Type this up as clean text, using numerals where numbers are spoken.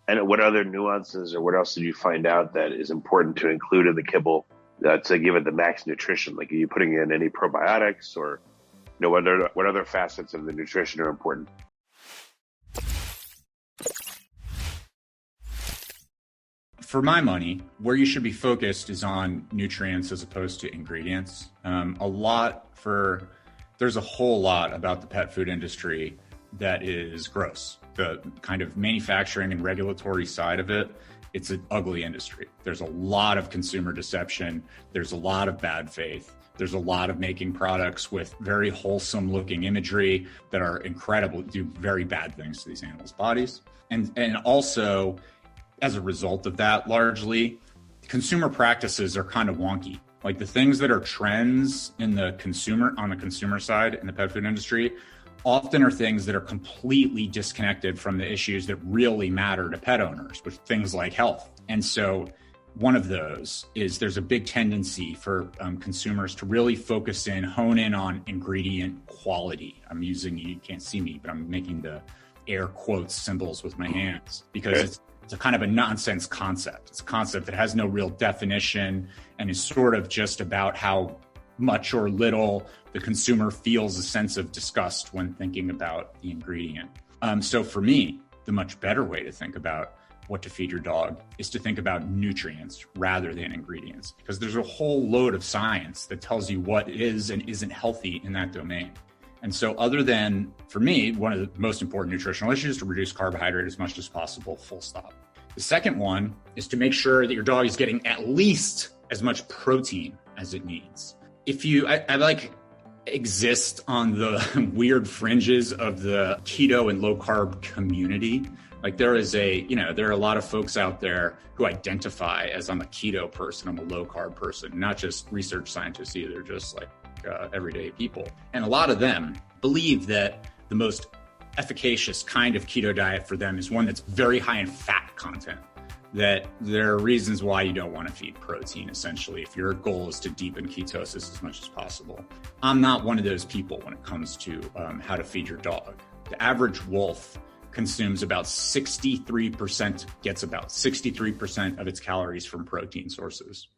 And what other nuances or what else did you find out that is important to include in the kibble to give it the max nutrition? Like, are you putting in any probiotics, or what other facets of the nutrition are important? For my money, where you should be focused is on nutrients as opposed to ingredients. There's a whole lot about the pet food industry that is gross. The kind of manufacturing and regulatory side of it, it's an ugly industry. There's a lot of consumer deception. There's a lot of bad faith. There's a lot of making products with very wholesome looking imagery that are incredible, do very bad things to these animals' bodies. And also, as a result of that, largely, consumer practices are kind of wonky. Like, the things that are trends on the consumer side in the pet food industry often are things that are completely disconnected from the issues that really matter to pet owners, which things like health. And so one of those is there's a big tendency for consumers to really hone in on ingredient quality. You can't see me, but I'm making the air quotes symbols with my hands because it's a kind of a nonsense concept. It's a concept that has no real definition and is sort of just about how much or little the consumer feels a sense of disgust when thinking about the ingredient. So for me, the much better way to think about what to feed your dog is to think about nutrients rather than ingredients, because there's a whole load of science that tells you what is and isn't healthy in that domain. And so for me, one of the most important nutritional issues is to reduce carbohydrate as much as possible, full stop. The second one is to make sure that your dog is getting at least as much protein as it needs. I exist on the weird fringes of the keto and low carb community. Like, there are a lot of folks out there who identify as, I'm a keto person, I'm a low carb person, not just research scientists either, just like everyday people. And a lot of them believe that the most efficacious kind of keto diet for them is one that's very high in fat content, that there are reasons why you don't want to feed protein, essentially, if your goal is to deepen ketosis as much as possible. I'm not one of those people when it comes to how to feed your dog. The average wolf consumes gets about 63% of its calories from protein sources.